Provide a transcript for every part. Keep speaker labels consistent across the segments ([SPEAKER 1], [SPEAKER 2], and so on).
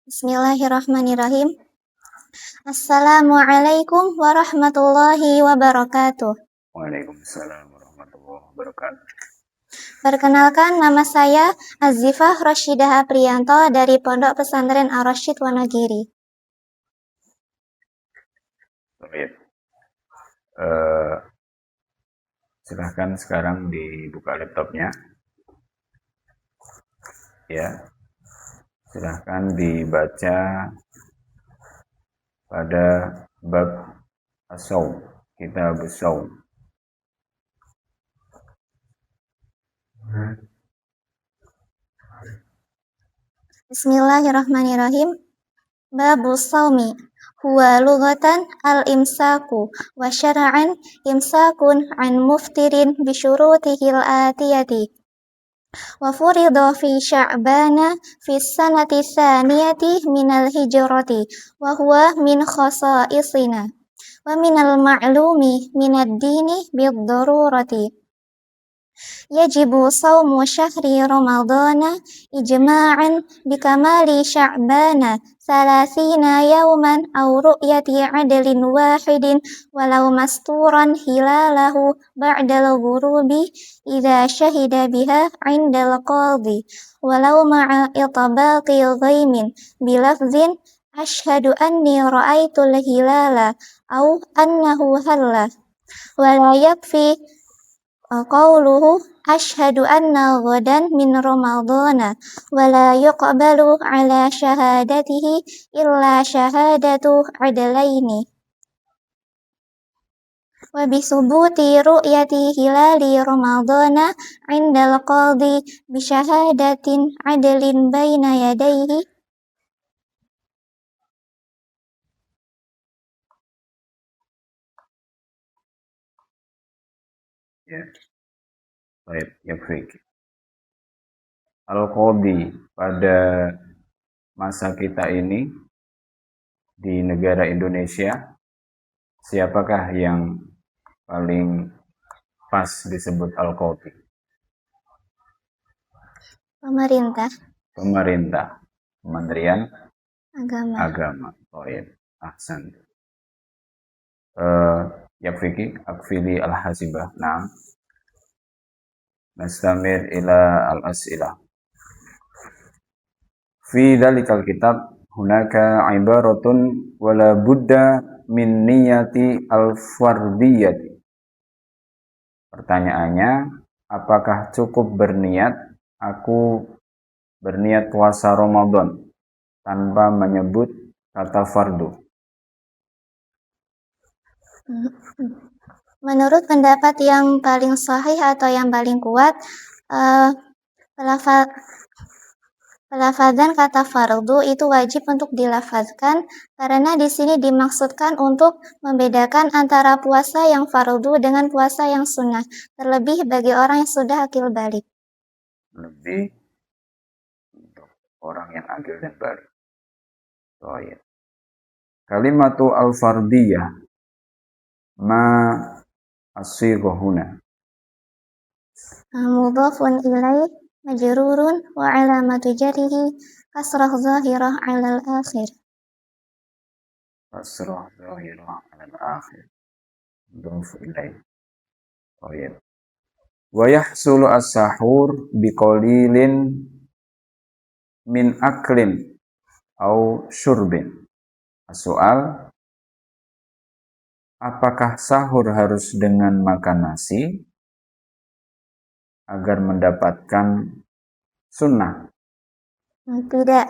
[SPEAKER 1] Bismillahirrahmanirrahim. Assalamualaikum warahmatullahi wabarakatuh.
[SPEAKER 2] Waalaikumsalam warahmatullahi wabarakatuh.
[SPEAKER 1] Perkenalkan, nama saya Azifah Rashidah Apriyanto dari Pondok Pesantren Ar-Rasyid Wonogiri.
[SPEAKER 2] Baik. Silahkan sekarang dibuka laptopnya. Ya. Silahkan dibaca pada bab as-shaum, kitab as-shaum.
[SPEAKER 1] Bismillahirrahmanirrahim. Babu shaumi huwa lughatan al-imsaku wa syar'an imsakun an muftirin bi syurutihil atiyati. Wa furida fi sya'bana fi sanati tsaniyati minal hijrati wa huwa min khasa'isina wa minal ma'lumi minad dini bid-darurati. Yajibu shaumu syahri ramadana ijma'an bikamali sya'bana salasina yawman aw ru'yati adlin wahidin walau masturan hilalahu ba'dal ghurubi idza syahida biha 'indal qadhi walau ma'a itabaqi ghaimin bilafzin ashhadu anni ra'aitul hilala aw annahu halla wala yakfi qawluhu ashhadu anna ghadan min ramadana wala yuqbalu ala syahadatihi illa syahadatu adlaini wa bisubuti ru'yati hilali ramadana indal qadhi bi syahadatin adlin baina yadayhi
[SPEAKER 2] Ya. Baik, yakfik. Al-Qadhi pada masa kita ini di negara Indonesia, siapakah yang paling pas disebut Al-Qadhi?
[SPEAKER 1] Pemerintah.
[SPEAKER 2] Kementerian Agama. Baik, ahsan. Yakfiki akfili al-hasibah. Naam. Nastamir ila al-as'ilah. Fi dhalikal kitab hunaka ibaratun wala budda min niyati al-fardiyati. Pertanyaannya, apakah cukup berniat aku berniat puasa Ramadan tanpa menyebut kata fardu?
[SPEAKER 1] Menurut pendapat yang paling sahih atau yang paling kuat, pelafazan kata fardu itu wajib untuk dilafazkan karena di sini dimaksudkan untuk membedakan antara puasa yang fardu dengan puasa yang sunnah, terlebih bagi orang yang sudah akil balik.
[SPEAKER 2] Lebih untuk orang yang akil dan balik. Oh ya. Kalimatu al-fardiyah ma as-sighah huna.
[SPEAKER 1] Mudhafun ilaih majrurun wa alamatu jarrihi kasrah zahirah 'alal akhir.
[SPEAKER 2] Kasrah zahirah 'alal akhir. Mudhaf ilaih. Oh ya. Wa yahsulu as-sahur biqalilin min aklin au syurbin. Soal, apakah sahur harus dengan makan nasi agar mendapatkan sunnah?
[SPEAKER 1] Tidak.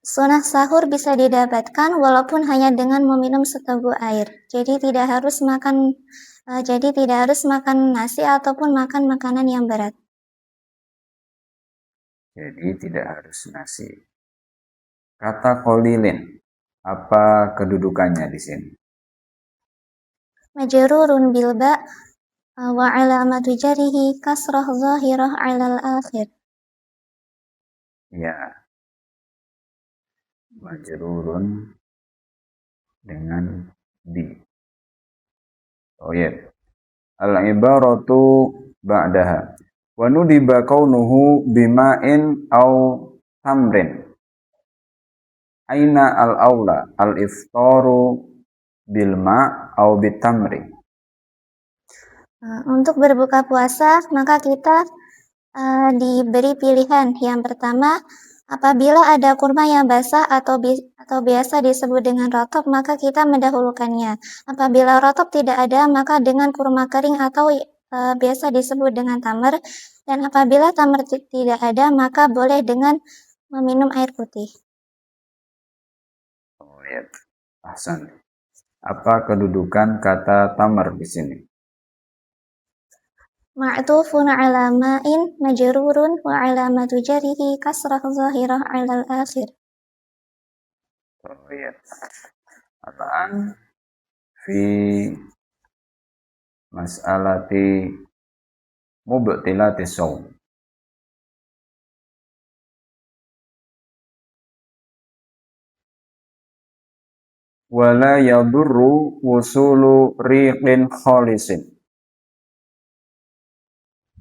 [SPEAKER 1] Sunnah sahur bisa didapatkan walaupun hanya dengan meminum seteguk air. Jadi tidak harus makan nasi ataupun makan makanan yang berat.
[SPEAKER 2] Jadi tidak harus nasi. Kata qalilin, apa kedudukannya di sini?
[SPEAKER 1] Majrurun bil ba wa alamatu jarrihi kasrah zahirah 'alal akhir.
[SPEAKER 2] Ya. Majrurun dengan bi. Oh ya. Al-ibaratu ba'daha. Wa nudiba kaunuhu bima'in au tamrin. Aina al-aula al-iftaru bilma au bitamri.
[SPEAKER 1] Untuk berbuka puasa, maka kita diberi pilihan. Yang pertama, apabila ada kurma yang basah atau biasa disebut dengan rotop, maka kita mendahulukannya. Apabila rotop tidak ada, maka dengan kurma kering atau biasa disebut dengan tamar. Dan apabila tamar tidak ada, maka boleh dengan meminum air putih.
[SPEAKER 2] Oh ya, ahsan. Apa kedudukan kata tamar di sini?
[SPEAKER 1] Ma'tufun ala ma'in majrurun wa alamatu jarihi kasrah zahirah ala al-akhir.
[SPEAKER 2] Oh ya. Apaan? Fi mas'alati mubtilati shaum. Wala yadurru wusulu riqin khalisin.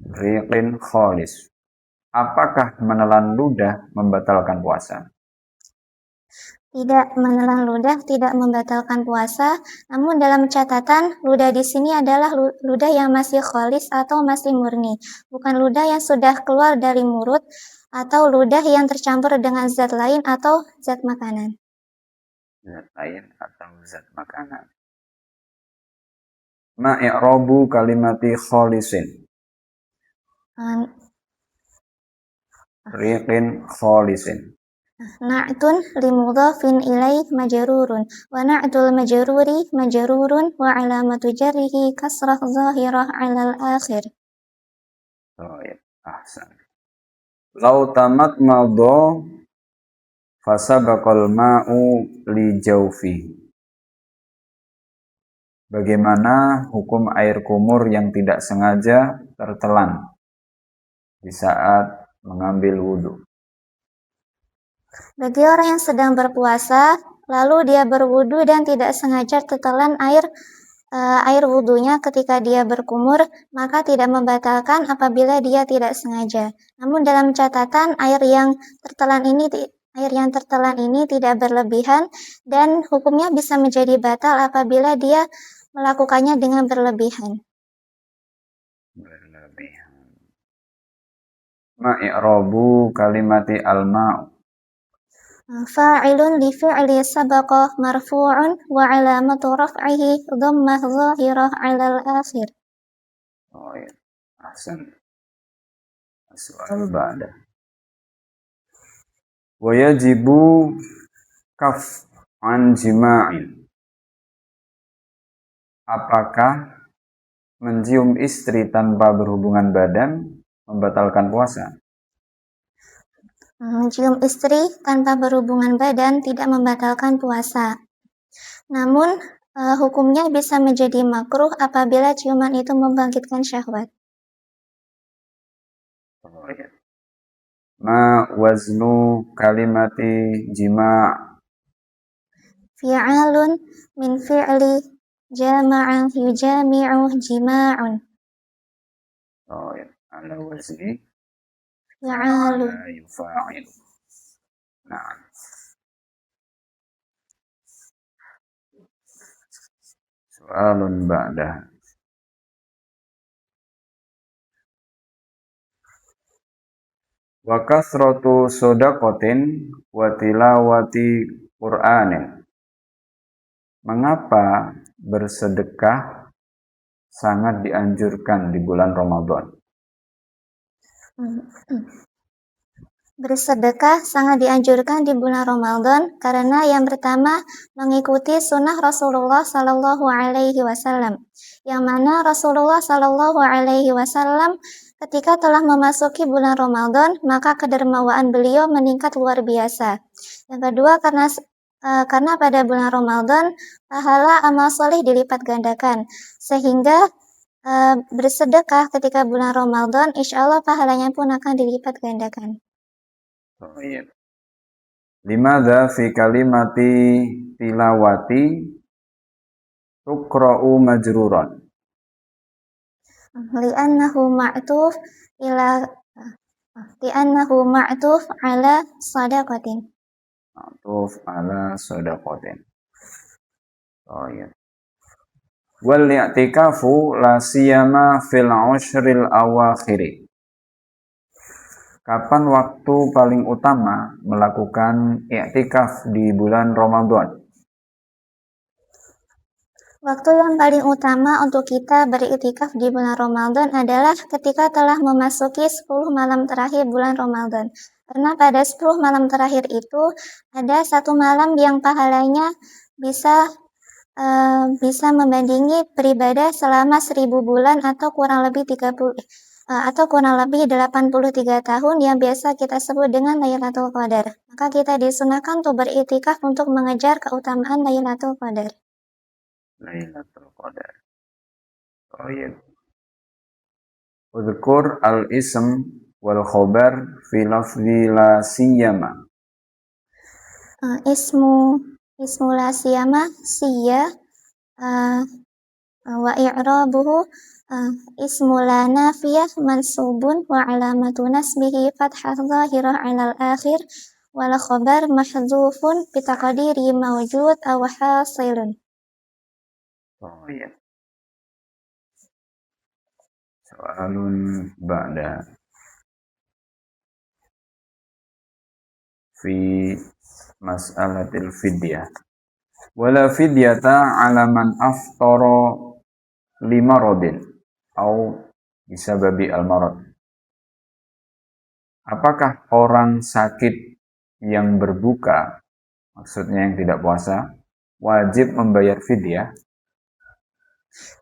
[SPEAKER 2] Riqin khalis. Apakah menelan ludah membatalkan puasa?
[SPEAKER 1] Tidak, menelan ludah tidak membatalkan puasa, namun dalam catatan ludah di sini adalah ludah yang masih khalis atau masih murni, bukan ludah yang sudah keluar dari mulut atau ludah yang tercampur dengan zat lain atau zat makanan.
[SPEAKER 2] Zat lain atau zat makanan. Ma i'rabu kalimati khalisin. Riqin khalisin.
[SPEAKER 1] Na'tun limudhafin ilaih majrurun wa na'tul majruri majrurun wa alamatu jarrihi kasrah zahirah 'alal akhir.
[SPEAKER 2] Oh ya, ahsan. Lau tamat madha fasabaqal ma'u li jawfihi. Bagaimana hukum air kumur yang tidak sengaja tertelan di saat mengambil wudhu?
[SPEAKER 1] Bagi orang yang sedang berpuasa, lalu dia berwudu dan tidak sengaja tertelan air wudhunya ketika dia berkumur, maka tidak membatalkan apabila dia tidak sengaja. Namun dalam catatan air yang tertelan ini tidak berlebihan dan hukumnya bisa menjadi batal apabila dia melakukannya dengan berlebihan.
[SPEAKER 2] Ma i'rabu kalimati al-ma'u.
[SPEAKER 1] Fa'ilun li fi'li sabaqa marfu'un wa 'alamatu raf'ihi dhammah zahirah 'alal akhir.
[SPEAKER 2] Oh ya, ahsan. Soal ba'da. Wa yajibu kaf an jima'in. Apakah mencium istri tanpa berhubungan badan membatalkan puasa?
[SPEAKER 1] Mencium istri tanpa berhubungan badan tidak membatalkan puasa. Namun, hukumnya bisa menjadi makruh apabila ciuman itu membangkitkan syahwat.
[SPEAKER 2] Oh, ya. Ma waznu kalimati jima'.
[SPEAKER 1] Fi'alun min fi'li jama'a yujami'u jima'un.
[SPEAKER 2] Oh ya, ala wazni
[SPEAKER 1] Fi'alun.
[SPEAKER 2] yufa'ilu. Nah. Soalun ba'da. Wa kasratu sodaqatin wa tilawati Qur'anin. Mengapa bersedekah sangat dianjurkan di bulan Ramadan?
[SPEAKER 1] Bersedekah sangat dianjurkan di bulan Ramadan karena yang pertama mengikuti sunnah Rasulullah Sallallahu Alaihi Wasallam, yang mana Rasulullah Sallallahu Alaihi Wasallam ketika telah memasuki bulan Ramadan maka kedermawaan beliau meningkat luar biasa. Yang kedua karena pada bulan Ramadan pahala amal soleh dilipat gandakan, sehingga bersedekah ketika bulan Ramadan insya Allah pahalanya pun akan dilipat gandakan.
[SPEAKER 2] Oh iya. Limadza fi kalimati tilawati tuqra'u majruran?
[SPEAKER 1] Li'annahu ma'tuf ala sadaqatin.
[SPEAKER 2] ma'tuf ala shadaqatin. Oh iya. Wal i'tikafu la siyama fil ushril awakhiri. Kapan waktu paling utama melakukan i'tikaf di bulan Ramadan?
[SPEAKER 1] Waktu yang paling utama untuk kita beriktikaf di bulan Ramadan adalah ketika telah memasuki 10 malam terakhir bulan Ramadan. Karena pada 10 malam terakhir itu ada satu malam yang pahalanya bisa membandingi beribadah selama 1000 bulan atau kurang lebih 83 tahun yang biasa kita sebut dengan Lailatul Qadar. Maka kita disunahkan untuk beriktikaf untuk mengejar keutamaan Lailatul Qadar.
[SPEAKER 2] Lailatul Qadar. Oh iya. Udhkur al-ism wal khobar fi lafzi la siyama.
[SPEAKER 1] Ismu la siyama siya wa i'rabuhu ismu la nafiyah mansubun wa alamatu nasbihi fathah zahirah 'alal akhir wal khabar mahdzufun bi taqdiri mawjud aw hasilun.
[SPEAKER 2] Oh iya. Soalun ba'da fi mas'alatil fidyah. Wala fidyata 'ala man aftara lima rodin au bisababi al-marad. Apakah orang sakit yang berbuka, maksudnya yang tidak puasa, wajib membayar fidyah?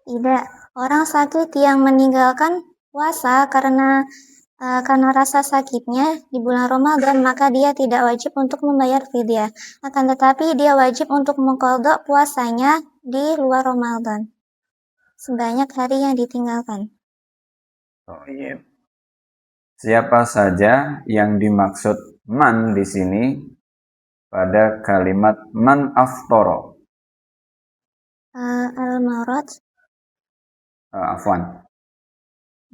[SPEAKER 1] Tidak, orang sakit yang meninggalkan puasa karena rasa sakitnya di bulan Ramadan, maka dia tidak wajib untuk membayar fidyah. Akan tetapi dia wajib untuk mengqadha puasanya di luar Ramadan sebanyak hari yang ditinggalkan.
[SPEAKER 2] Oh iya. Siapa saja yang dimaksud man di sini pada kalimat man aftara?
[SPEAKER 1] Al-Marad.
[SPEAKER 2] Afwan.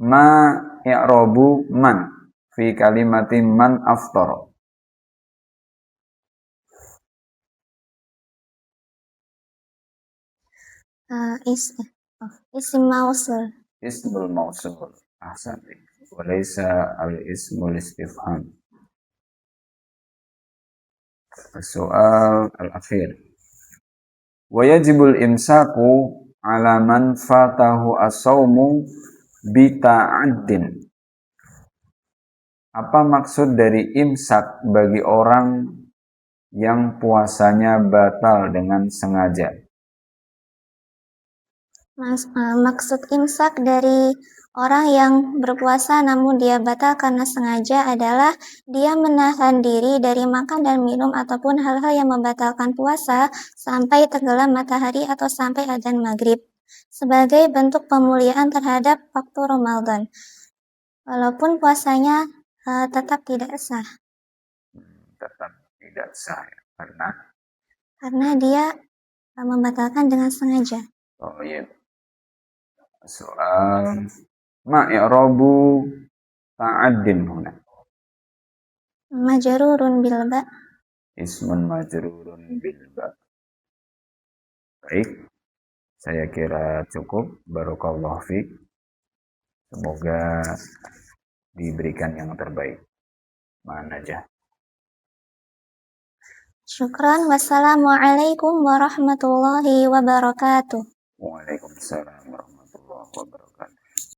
[SPEAKER 2] Ma i'rabu man fi kalimati man aftara.
[SPEAKER 1] Isim mausul.
[SPEAKER 2] Ismul mausul. Ahsan. Walaysa al-ismul istifham. Soal al-akhir. Wa yajibul imsaku ala man fatahu as-sawmu bita'addin. Apa maksud dari imsak bagi orang yang puasanya batal dengan sengaja?
[SPEAKER 1] Maksud imsak dari orang yang berpuasa namun dia batal karena sengaja adalah dia menahan diri dari makan dan minum ataupun hal-hal yang membatalkan puasa sampai tenggelam matahari atau sampai adzan maghrib sebagai bentuk pemuliaan terhadap waktu Ramadan walaupun puasanya tetap tidak sah.
[SPEAKER 2] Tetap tidak sah
[SPEAKER 1] karena dia membatalkan dengan sengaja.
[SPEAKER 2] Oh iya. Soal ma'i'rabu ta'addin huna.
[SPEAKER 1] Majrurun bil ba.
[SPEAKER 2] Ismun majrurun bil ba. Baik, saya kira cukup. Barakallahu fiik. Semoga diberikan yang terbaik. Mana aja.
[SPEAKER 1] Syukran. Wassalamualaikum warahmatullahi wabarakatuh.
[SPEAKER 2] Waalaikumsalam.